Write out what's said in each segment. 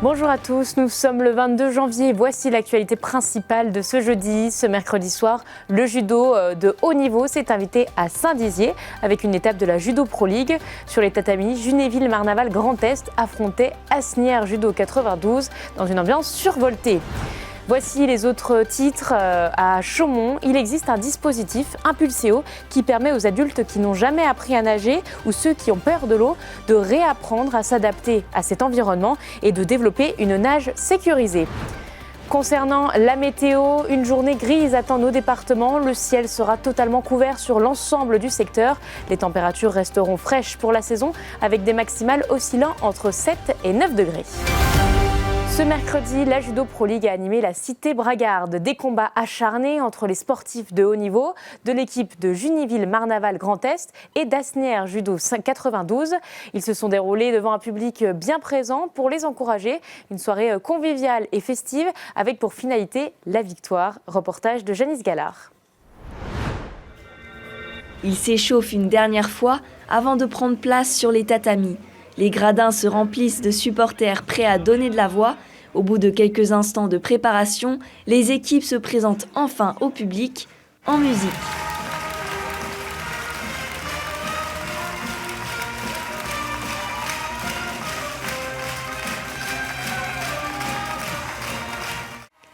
Bonjour à tous, nous sommes le 22 janvier. Voici l'actualité principale de ce jeudi. Ce mercredi soir, le judo de haut niveau s'est invité à Saint-Dizier avec une étape de la Judo Pro League. Sur les tatamis, Junéville-Marnaval Grand Est affrontait Asnières Judo 92 dans une ambiance survoltée. Voici les autres titres. À Chaumont, il existe un dispositif Impulséo qui permet aux adultes qui n'ont jamais appris à nager ou ceux qui ont peur de l'eau de réapprendre à s'adapter à cet environnement et de développer une nage sécurisée. Concernant la météo, une journée grise attend nos départements. Le ciel sera totalement couvert sur l'ensemble du secteur. Les températures resteront fraîches pour la saison avec des maximales oscillant entre 7 et 9 degrés. Ce mercredi, la Judo Pro League a animé la cité bragarde. Des combats acharnés entre les sportifs de haut niveau, de l'équipe de Junéville-Marnaval Grand Est et d'Asnières Judo 92. Ils se sont déroulés devant un public bien présent pour les encourager. Une soirée conviviale et festive avec pour finalité la victoire. Reportage de Janice Gallard. Ils s'échauffent une dernière fois avant de prendre place sur les tatamis. Les gradins se remplissent de supporters prêts à donner de la voix. Au bout de quelques instants de préparation, les équipes se présentent enfin au public en musique.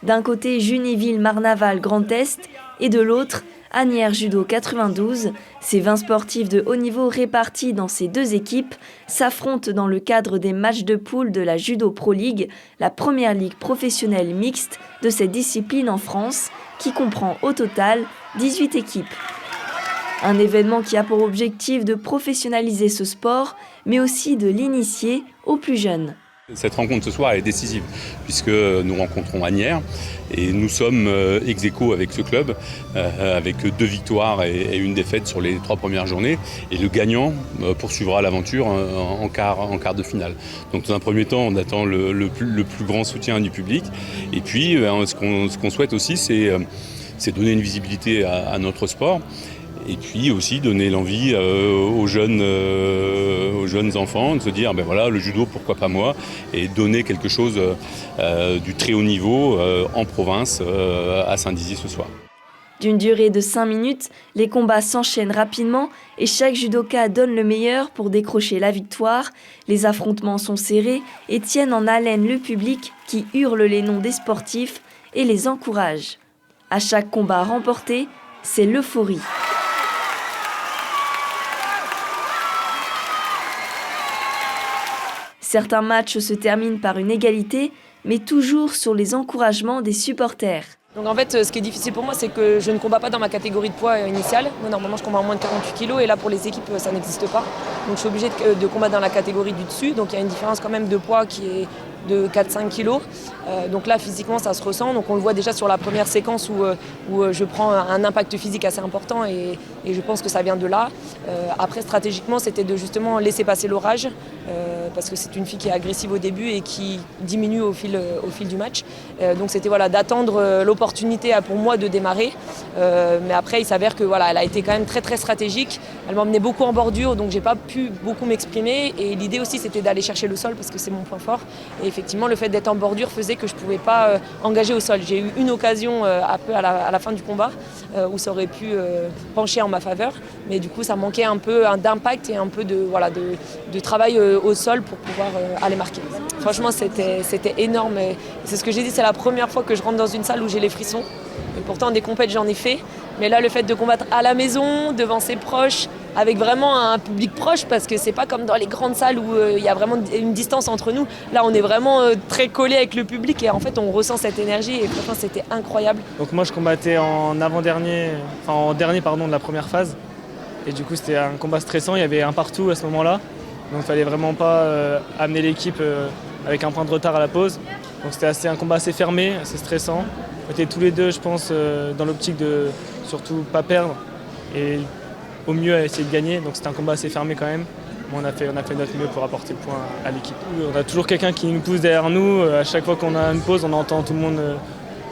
D'un côté, Junéville-Marnaval Grand Est et de l'autre, Asnières Judo 92, ces 20 sportifs de haut niveau répartis dans ces deux équipes s'affrontent dans le cadre des matchs de poule de la Judo Pro League, la première ligue professionnelle mixte de cette discipline en France, qui comprend au total 18 équipes. Un événement qui a pour objectif de professionnaliser ce sport, mais aussi de l'initier aux plus jeunes. Cette rencontre ce soir est décisive puisque nous rencontrons Asnières et nous sommes ex aequo avec ce club avec 2 victoires et une défaite sur les 3 premières journées et le gagnant poursuivra l'aventure en quart de finale. Donc dans un premier temps on attend le plus grand soutien du public et puis ce qu'on souhaite aussi c'est donner une visibilité à notre sport. Et puis aussi donner l'envie aux jeunes enfants de se dire ben voilà, le judo pourquoi pas moi, et donner quelque chose du très haut niveau en province à Saint-Dizier ce soir. D'une durée de 5 minutes, les combats s'enchaînent rapidement et chaque judoka donne le meilleur pour décrocher la victoire. Les affrontements sont serrés et tiennent en haleine le public qui hurle les noms des sportifs et les encourage. À chaque combat remporté, c'est l'euphorie. Certains matchs se terminent par une égalité, mais toujours sur les encouragements des supporters. Donc en fait, ce qui est difficile pour moi, c'est que je ne combats pas dans ma catégorie de poids initiale. Moi, normalement, je combats en moins de 48 kg et là, pour les équipes, ça n'existe pas. Donc je suis obligée de combattre dans la catégorie du dessus. Donc il y a une différence quand même de poids qui est de 4-5 kg. Donc là, physiquement, ça se ressent. Donc on le voit déjà sur la première séquence où je prends un impact physique assez important et je pense que ça vient de là. Après, stratégiquement, c'était de justement laisser passer l'orage parce que c'est une fille qui est agressive au début et qui diminue au fil du match. Donc c'était d'attendre l'opportunité pour moi de démarrer. Mais après, il s'avère que elle a été quand même très très stratégique. Elle m'emmenait beaucoup en bordure, donc j'ai pas pu beaucoup m'exprimer. Et l'idée aussi, c'était d'aller chercher le sol parce que c'est mon point fort. Et effectivement, le fait d'être en bordure faisait que je pouvais pas engager au sol. J'ai eu une occasion un peu à la fin du combat où ça aurait pu pencher en ma faveur. Mais du coup, ça manquait un peu d'impact et un peu de travail au sol pour pouvoir aller marquer. Franchement, c'était énorme. Et c'est ce que j'ai dit, c'est la première fois que je rentre dans une salle où j'ai les frissons. Et pourtant, des compètes, j'en ai fait. Mais là, le fait de combattre à la maison, devant ses proches, avec vraiment un public proche, parce que c'est pas comme dans les grandes salles où il y a vraiment une distance entre nous. Là, on est vraiment très collé avec le public et en fait, on ressent cette énergie et franchement, c'était incroyable. Donc moi, je combattais en dernier de la première phase. Et du coup, c'était un combat stressant. Il y avait un partout à ce moment-là. Donc, il fallait vraiment pas amener l'équipe avec un point de retard à la pause. Donc, c'était un combat assez fermé, assez stressant. On était tous les deux, je pense, dans l'optique de surtout pas perdre et au mieux à essayer de gagner. Donc, c'était un combat assez fermé quand même. Mais on a fait notre mieux pour apporter le point à l'équipe. On a toujours quelqu'un qui nous pousse derrière nous. À chaque fois qu'on a une pause, on entend tout le monde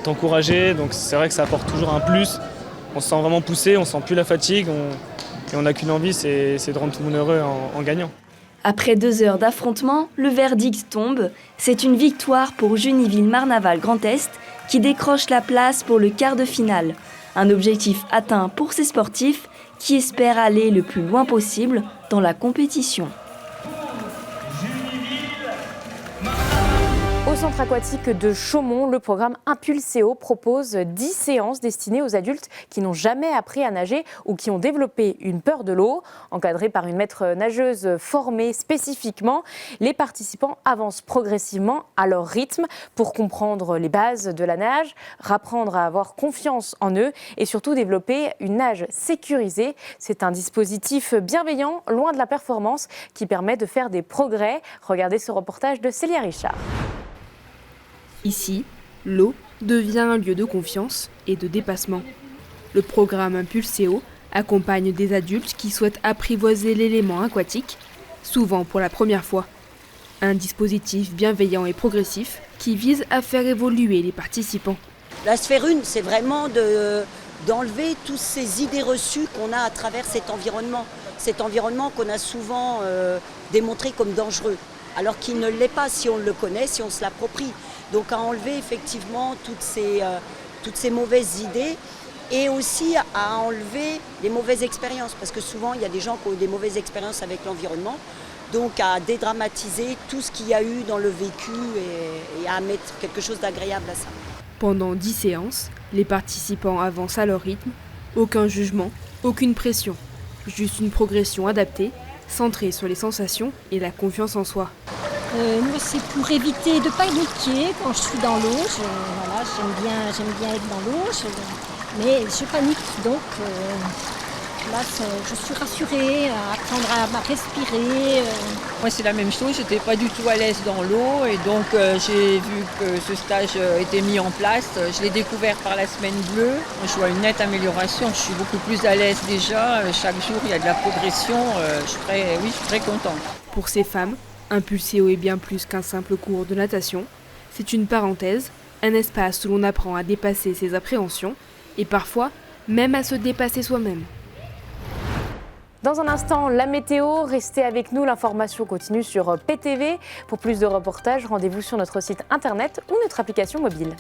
t'encourager. Donc, c'est vrai que ça apporte toujours un plus. On se sent vraiment poussé, on sent plus la fatigue. Et on n'a qu'une envie, c'est de rendre tout le monde heureux en gagnant. Après 2 heures d'affrontement, le verdict tombe. C'est une victoire pour Juniville-Marnaval Grand Est qui décroche la place pour le quart de finale. Un objectif atteint pour ces sportifs qui espèrent aller le plus loin possible dans la compétition. Au centre aquatique de Chaumont, le programme Impulséo propose 10 séances destinées aux adultes qui n'ont jamais appris à nager ou qui ont développé une peur de l'eau. Encadrés par une maître nageuse formée spécifiquement, les participants avancent progressivement à leur rythme pour comprendre les bases de la nage, apprendre à avoir confiance en eux et surtout développer une nage sécurisée. C'est un dispositif bienveillant, loin de la performance, qui permet de faire des progrès. Regardez ce reportage de Célia Richard. Ici, l'eau devient un lieu de confiance et de dépassement. Le programme Impulséo accompagne des adultes qui souhaitent apprivoiser l'élément aquatique, souvent pour la première fois. Un dispositif bienveillant et progressif qui vise à faire évoluer les participants. La sphère 1, c'est vraiment d'enlever toutes ces idées reçues qu'on a à travers cet environnement qu'on a souvent démontré comme dangereux, alors qu'il ne l'est pas si on le connaît, si on se l'approprie. Donc à enlever effectivement toutes ces mauvaises idées et aussi à enlever les mauvaises expériences, parce que souvent il y a des gens qui ont eu des mauvaises expériences avec l'environnement, donc à dédramatiser tout ce qu'il y a eu dans le vécu et à mettre quelque chose d'agréable à ça. Pendant 10 séances, les participants avancent à leur rythme, aucun jugement, aucune pression, juste une progression adaptée, centrée sur les sensations et la confiance en soi. Moi, c'est pour éviter de paniquer quand je suis dans l'eau. J'aime bien être dans l'eau, mais je panique. Donc là, je suis rassurée à apprendre à respirer. Moi, c'est la même chose. J'étais pas du tout à l'aise dans l'eau et donc j'ai vu que ce stage était mis en place. Je l'ai découvert par la semaine bleue. Je vois une nette amélioration. Je suis beaucoup plus à l'aise déjà. Chaque jour, il y a de la progression. Je suis très contente. Pour ces femmes, Impulséo est bien plus qu'un simple cours de natation. C'est une parenthèse, un espace où l'on apprend à dépasser ses appréhensions et parfois même à se dépasser soi-même. Dans un instant, la météo. Restez avec nous, l'information continue sur PTV. Pour plus de reportages, rendez-vous sur notre site internet ou notre application mobile.